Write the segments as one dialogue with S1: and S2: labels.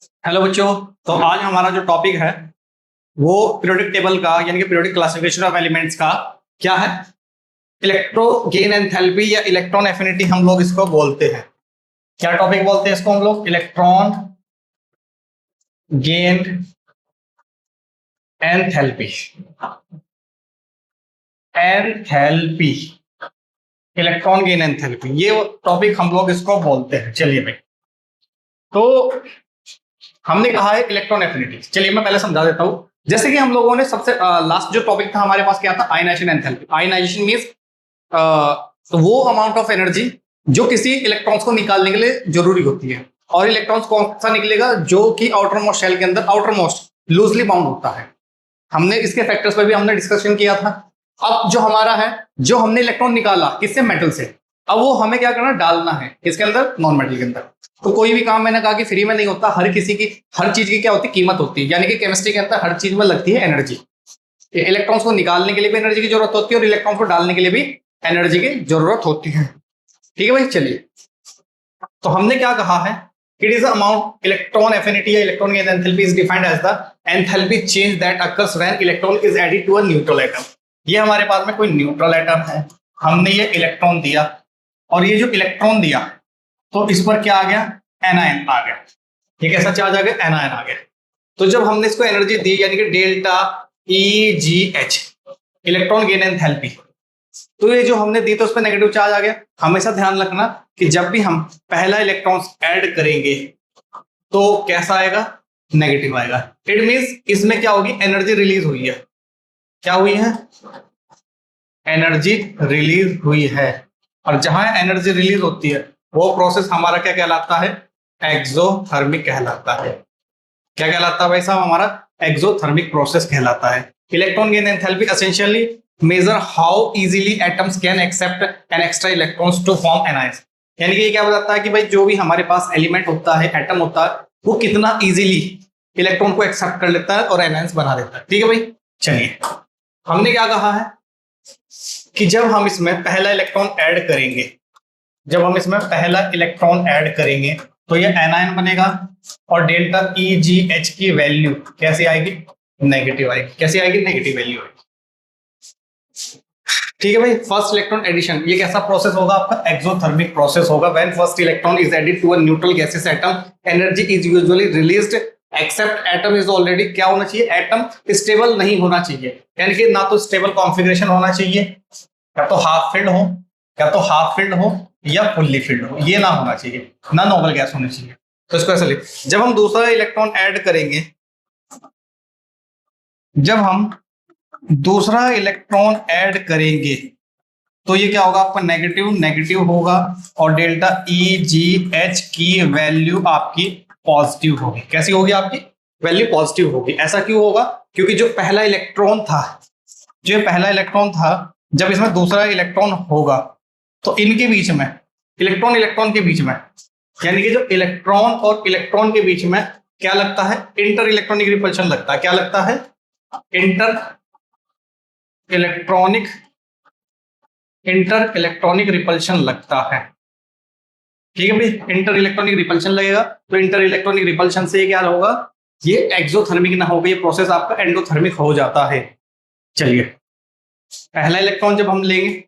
S1: Hello बच्चों। तो आज हमारा जो टॉपिक है वो पीरियोडिक टेबल का यानी कि पीरियोडिक क्लासिफिकेशन ऑफ एलिमेंट्स का क्या है, इलेक्ट्रो गेन एंथैल्पी या इलेक्ट्रॉन एफिनिटी हम लोग इसको बोलते हैं। क्या टॉपिक बोलते हैं इसको हम लोग? Electron gain enthalpy. Enthalpy, electron gain enthalpy, ये टॉपिक हम लोग इसको बोलते हैं। चलिए भाई, तो हमने कहा है इलेक्ट्रॉन एफिनिटी। चलिए मैं पहले समझा देता हूं। जैसे कि हम लोगों ने सबसे लास्ट जो टॉपिक था हमारे पास क्या था? Ionization enthalpy. आयनाइजेशन मींस वो अमाउंट ऑफ एनर्जी जो किसी इलेक्ट्रॉन्स को निकालने के लिए जरूरी होती है। और इलेक्ट्रॉन्स कौन सा निकलेगा? जो कि आउटर मोस्ट शेल के अंदर आउटर मोस्ट लूजली बाउंड होता है। हमने इसके फैक्टर्स पर भी हमने डिस्कशन किया था। अब जो हमारा है, जो हमने इलेक्ट्रॉन निकाला किससे? मेटल से। अब वो हमें क्या करना? डालना है किसके अंदर? नॉन मेटल के अंदर। तो कोई भी काम मैंने कहा कि फ्री में नहीं होता, हर किसी की हर चीज की क्या होती है? कीमत होती है। यानी कि केमिस्ट्री के अंदर हर चीज में लगती है एनर्जी। इलेक्ट्रॉन्स को निकालने के लिए भी एनर्जी की जरूरत होती है और इलेक्ट्रॉन को डालने के लिए भी एनर्जी की जरूरत होती है। ठीक है भाई, चलिए। तो हमने क्या कहा है? It is amount electron affinity या electron gain enthalpy is defined as the enthalpy change that occurs when electron is added to a neutral atom. ये हमारे पास में कोई न्यूट्रल एटम है, हमने ये इलेक्ट्रॉन दिया और ये जो इलेक्ट्रॉन दिया तो इस पर क्या आ गया? एनायन आ गया। ये कैसा चार्ज आ गया? एनायन आ गया। तो जब हमने इसको एनर्जी दी यानी कि delta EGH, electron gain enthalpy, तो ये जो हमने दी तो उस पर नेगेटिव चार्ज आ गया। हमेशा ध्यान रखना कि जब भी हम पहला इलेक्ट्रॉन ऐड करेंगे तो कैसा आएगा? नेगेटिव आएगा। इट मींस इसमें क्या होगी? एनर्जी रिलीज हुई है। क्या हुई है? एनर्जी रिलीज हुई है। और जहां एनर्जी रिलीज होती है वो प्रोसेस हमारा क्या कहलाता है? एक्सोथर्मिक कहलाता है। क्या कहलाता है भाई साहब? हमारा एक्सोथर्मिक प्रोसेस कहलाता है। Electron gain enthalpy essentially measure how easily atoms can accept an extra electrons to form anions. यानी कि ये क्या बताता है कि भाई जो भी हमारे पास एलिमेंट होता है, एटम होता है, वो कितना इजीली इलेक्ट्रॉन को एक्सेप्ट कर लेता है और एनायंस बना देता है। ठीक है भाई, चलिए। हमने क्या कहा है कि जब हम इसमें पहला इलेक्ट्रॉन ऐड करेंगे, जब हम इसमें पहला इलेक्ट्रॉन ऐड करेंगे तो ये एनायन बनेगा और डेल्टा EGH की वैल्यू कैसे आएगी? नेगेटिव आएगी। कैसे आएगी? नेगेटिव वैल्यू आएगी। ठीक है भाई। फर्स्ट इलेक्ट्रॉन एडिशन, ये कैसा प्रोसेस होगा आपका? एक्सोथर्मिक प्रोसेस होगा। When first electron is added to a neutral gases atom, energy is usually released except atom is already क्या होना चाहिए? एटम स्टेबल नहीं होना चाहिए। यानी कि ना तो स्टेबल कॉन्फ़िगरेशन होना चाहिए, या तो हाफ फिल्ड हो, या तो हाफ फिल्ड हो या फुल्ली फिल्ड हो, ये ना होना चाहिए, ना नोबल गैस होनी चाहिए। तो इसको ऐसे लिख, जब हम दूसरा इलेक्ट्रॉन ऐड करेंगे, जब हम दूसरा इलेक्ट्रॉन ऐड करेंगे तो ये क्या होगा आपका? नेगेटिव नेगेटिव होगा और डेल्टा EGH की वैल्यू आपकी पॉजिटिव होगी। कैसी होगी? आपकी वैल्यू पॉजिटिव होगी। ऐसा क्यों होगा? क्योंकि जो पहला इलेक्ट्रॉन था, जो पहला इलेक्ट्रॉन था, जब इसमें दूसरा इलेक्ट्रॉन होगा तो इनके बीच में, इलेक्ट्रॉन इलेक्ट्रॉन के बीच में, यानी कि जो इलेक्ट्रॉन और इलेक्ट्रॉन के बीच में क्या लगता है? इंटर इलेक्ट्रॉनिक रिपल्शन लगता है। क्या लगता है? इंटर इलेक्ट्रॉनिक रिपल्शन लगता है। ठीक है भाई, इंटर इलेक्ट्रॉनिक रिपल्शन लगेगा। तो इंटर इलेक्ट्रॉनिक रिपल्शन से क्या होगा? ये एक्सोथर्मिक ना होगा, ये प्रोसेस आपका एंडोथर्मिक हो जाता है। चलिए, पहला इलेक्ट्रॉन जब हम लेंगे,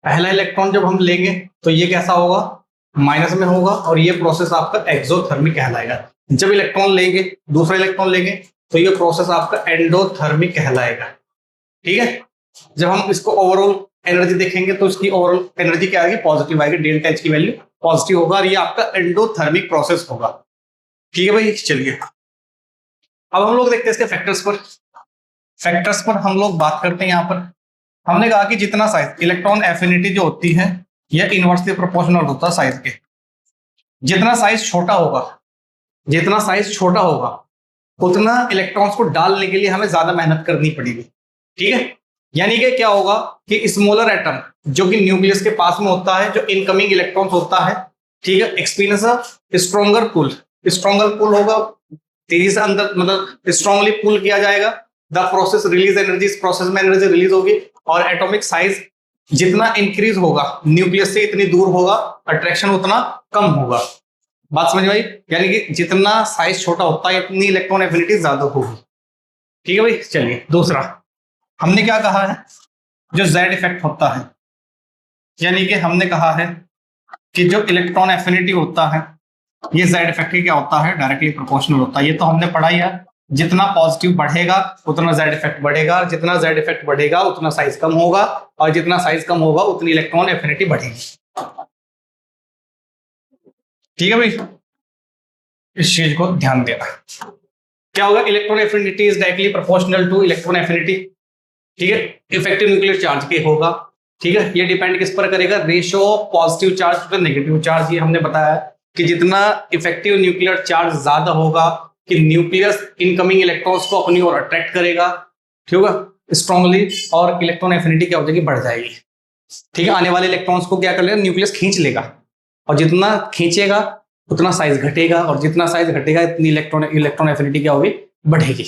S1: पहला इलेक्ट्रॉन जब हम लेंगे तो ये कैसा होगा? माइनस में होगा और ये प्रोसेस आपका एक्सोथर्मिक कहलाएगा। जब इलेक्ट्रॉन लेंगे, दूसरा इलेक्ट्रॉन लेंगे तो ये प्रोसेस आपका एंडोथर्मिक कहलाएगा। ठीक है। जब हम इसको ओवरऑल एनर्जी देखेंगे तो इसकी ओवरऑल एनर्जी क्या आएगी? पॉजिटिव आएगी। डेल्टा H की वैल्यू पॉजिटिव होगा और ये आपका एंडोथर्मिक प्रोसेस होगा। ठीक है भाई, चलिए। अब हम लोग देखते हैं इसके फैक्टर्स पर। फैक्टर्स पर हम लोग बात करते हैं। यहां पर हमने कहा कि जितना साइज, इलेक्ट्रॉन एफिनिटी जो होती है यह इनवर्सली प्रोपोर्शनल होता है साइज के। जितना साइज छोटा होगा, जितना साइज छोटा होगा उतना इलेक्ट्रॉन्स को डालने के लिए हमें ज्यादा मेहनत करनी पड़ेगी। ठीक है। यानी कि क्या होगा कि स्मॉलर एटम जो कि न्यूक्लियस के पास में होता है, जो इनकमिंग इलेक्ट्रॉन्स होता है, ठीक है, एक्सपीरियंस स्ट्रॉन्गर पुल, स्ट्रॉन्गर पुल होगा, तेजी से अंदर मतलब स्ट्रांगली पुल किया जाएगा। द प्रोसेस रिलीज एनर्जी, इस प्रोसेस में एनर्जी रिलीज होगी और एटॉमिक साइज जितना इंक्रीज होगा न्यूक्लियस से इतनी दूर होगा, अट्रैक्शन उतना कम होगा। बात समझ में आई? यानी कि जितना साइज छोटा होता है इतनी इलेक्ट्रॉन एफिनिटी ज्यादा होगी। ठीक है भाई, चलिए दूसरा हमने क्या कहा है, जो जेड इफेक्ट होता है, यानी कि हमने कहा है कि जो इलेक्ट्रॉन एफिनिटी होता है ये जेड इफेक्ट क्या होता है, डायरेक्टली प्रोपोर्शनल होता है। ये तो हमने पढ़ा ही है, जितना पॉजिटिव बढ़ेगा उतना जेड इफेक्ट बढ़ेगा, जितना जेड इफेक्ट बढ़ेगा उतना साइज कम होगा, और जितना साइज कम होगा उतनी इलेक्ट्रॉन एफिनिटी बढ़ेगी। ठीक है भाई, इस चीज को ध्यान देना। क्या होगा, electron affinity is directly proportional two electron affinity. ठीक है, इफेक्टिव न्यूक्लियर चार्ज के होगा। ठीक है, ये डिपेंड किस पर करेगा, ratio of positive charge to negative charge. ये हमने बताया कि जितना इफेक्टिव न्यूक्लियर चार्ज ज्यादा होगा कि न्यूक्लियस इनकमिंग इलेक्ट्रॉन्स को अपनी ओर अट्रैक्ट करेगा, ठीक है, स्ट्रांगली, और इलेक्ट्रॉन एफिनिटी क्या हो जाएगी, बढ़ जाएगी। ठीक है, आने वाले इलेक्ट्रॉन्स को क्या कर लेगा, न्यूक्लियस खींच लेगा, और जितना खींचेगा उतना साइज घटेगा, और जितना साइज घटेगा इतनी इलेक्ट्रॉन एफिनिटी क्या होगी, बढ़ेगी।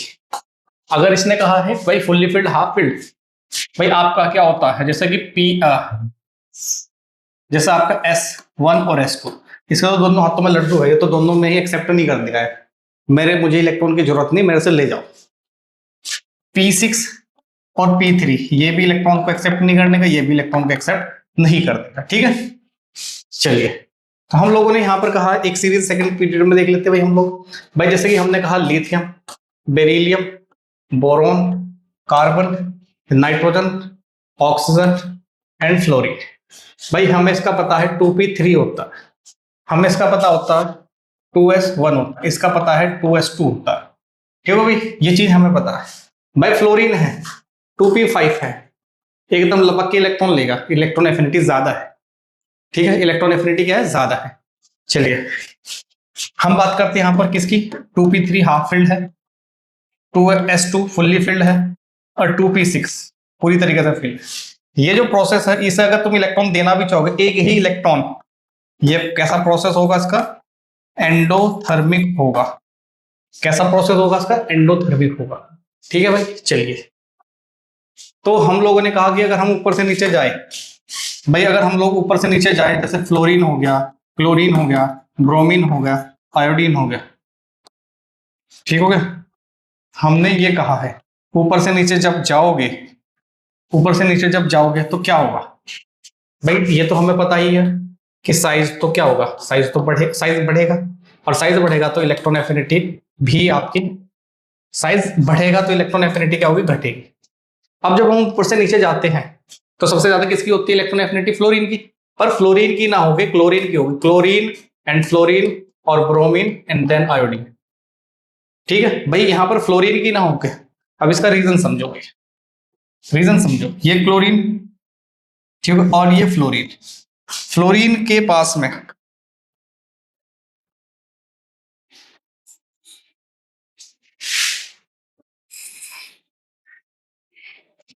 S1: अगर इसने कहा है भाई फुल्ली फिल्ड हाफ फिल्ड, भाई आपका क्या होता है, जैसे कि जैसा आपका S1 और S2, इसका तो दोनों हाथों में लड्डू है, ये तो दोनों में ही एक्सेप्ट नहीं कर दिया है, मुझे इलेक्ट्रॉन की जरूरत नहीं, मेरे से ले जाओ। P6 और P3 ये भी इलेक्ट्रॉन को एक्सेप्ट नहीं करने का, ये भी इलेक्ट्रॉन को एक्सेप्ट नहीं कर देगा। ठीक है, चलिए तो हम लोगों ने यहां पर कहा एक सीरीज सेकंड पीरियड में देख लेते हैं भाई हम लोग। भाई जैसे कि हमने कहा lithium, beryllium, boron, carbon, nitrogen, oxygen and fluorine. भाई हमें इसका पता है 2p3 होता है, हमें इसका पता होता है 2s1 होता है, इसका पता है 2s2 होता है। ठीक है भाई, ये चीज हमें पता है। भाई फ्लोरीन है 2p5 है, एकदम लपक के इलेक्ट्रॉन लेगा, इलेक्ट्रॉन एफिनिटी ज्यादा है। ठीक है, इलेक्ट्रॉन एफिनिटी क्या है, ज्यादा है। चलिए हम बात करते हैं यहां पर किसकी, 2p3 हाफ फिल्ड है, 2s2 फुल्ली फिल्ड है, और 2p6 पूरी तरीके से फिल्ड। ये जो प्रोसेस है, इसे अगर तुम इलेक्ट्रॉन देना भी चाहोगे, एक ही इलेक्ट्रॉन, ये कैसा प्रोसेस होगा इसका, एंडोथर्मिक होगा। कैसा प्रोसेस होगा इसका, एंडोथर्मिक होगा। ठीक है भाई, चलिए तो हम लोगों ने कहा कि अगर हम ऊपर से नीचे जाए, भाई अगर हम लोग ऊपर से नीचे जाए, जैसे फ्लोरीन हो गया, क्लोरीन हो गया, ब्रोमीन हो गया, आयोडीन हो गया, ठीक हो गया। हमने ये कहा है ऊपर से नीचे जब जाओगे, ऊपर से नीचे जब जाओगे तो क्या होगा, भाई ये तो हमें पता ही है कि साइज तो क्या होगा, साइज बढ़ेगा, और साइज बढ़ेगा तो इलेक्ट्रॉन एफिनिटी भी आपकी, साइज बढ़ेगा तो इलेक्ट्रॉन एफिनिटी क्या होगी, घटेगी। अब जब हम ऊपर से नीचे जाते हैं तो सबसे ज्यादा किसकी होती है इलेक्ट्रॉन एफिनिटी, फ्लोरीन की। पर फ्लोरीन की ना होगी, क्लोरीन की होगी, क्लोरीन एंड फ्लोरीन और ब्रोमीन एंड देन आयोडीन। ठीक है भाई, यहां पर फ्लोरीन की ना होगी। अब इसका रीजन समझोगे, रीजन समझो, ये क्लोरीन, ठीक है, और ये फ्लोरीन। फ्लोरीन के पास में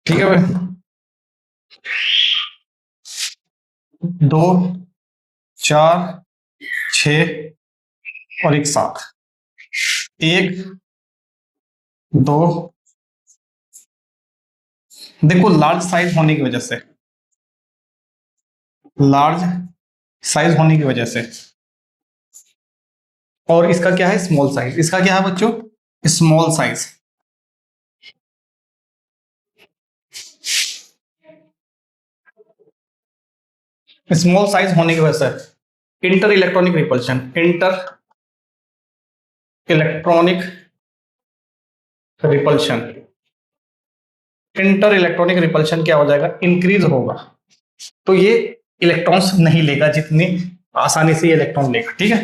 S1: ठीक है भाई, 2, 4, 6 और एक 7, 1, 2, देखो लार्ज साइज होने की वजह से, लार्ज साइज होने की वजह से, और इसका क्या है, स्मॉल साइज। इसका क्या है बच्चों, स्मॉल साइज। स्मॉल साइज होने की वजह से inter electronic repulsion, inter electronic repulsion, inter electronic repulsion क्या हो जाएगा, इंक्रीज होगा। तो ये इलेक्ट्रॉन्स नहीं लेगा जितनी आसानी से ये इलेक्ट्रॉन लेगा। ठीक है,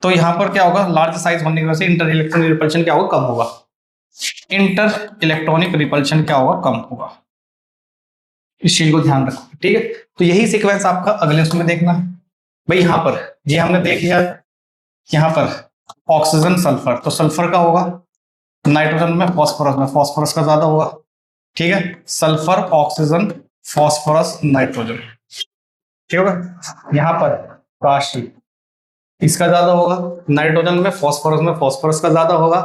S1: तो यहां पर क्या होगा, लार्ज साइज होने की वजह से इंटर इलेक्ट्रॉनिक रिपल्शन क्या होगा, कम होगा। इंटर इलेक्ट्रॉनिक रिपल्शन क्या होगा, कम होगा। इस चीज को ध्यान रखो। ठीक है, तो यही सीक्वेंस आपका अगले उसमें देखना है। भाई यहां पर ये हमने देख लिया, यहां पर ऑक्सीजन सल्फर, तो सल्फर का होगा नाइट्रोजन में, फास्फोरस का ज्यादा होगा। ठीक है, सल्फर, ऑक्सीजन, फास्फोरस, नाइट्रोजन। ठीक होगा, यहां पर काशी, इसका ज्यादा होगा, नाइट्रोजन में फास्फोरस का ज्यादा होगा।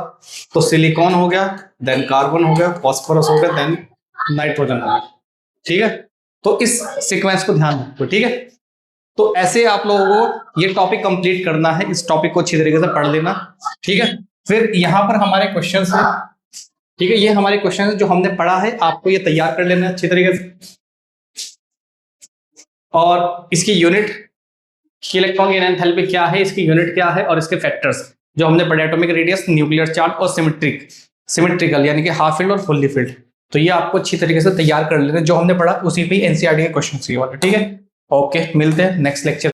S1: तो सिलिकॉन हो गया, देन कार्बन हो गया, फास्फोरस हो गया, देन नाइट्रोजन हो गया। ठीक है, तो इस सीक्वेंस को ध्यान रखो। ठीक है, तो ऐसे आप लोगों को ये टॉपिक कंप्लीट करना है, इस टॉपिक को अच्छी तरीके से पढ़ लेना, ठीक है। फिर यहाँ पर हमारे क्वेश्चंस हैं, ठीक है, ये हमारे क्वेश्चन है जो हमने पढ़ा है, आपको ये तैयार कर लेना है अच्छी तरीके से। और इसकी यूनिट कि इलेक्ट्रॉन गेन एंथैल्पी क्या है, इसकी यूनिट क्या है, और इसके फैक्टर्स जो हमने पढ़े, एटॉमिक रेडियस, न्यूक्लियर चार्ज और सिमेट्रिकल यानी कि हाफ फील्ड और फुल्ली फील्ड। तो ये आपको अच्छी तरीके से तैयार कर लेना, जो हमने पढ़ा उसी पे एनसीईआरटी के क्वेश्चन ये वाले, ठीक है। ओके, मिलते हैं नेक्स्ट लेक्चर।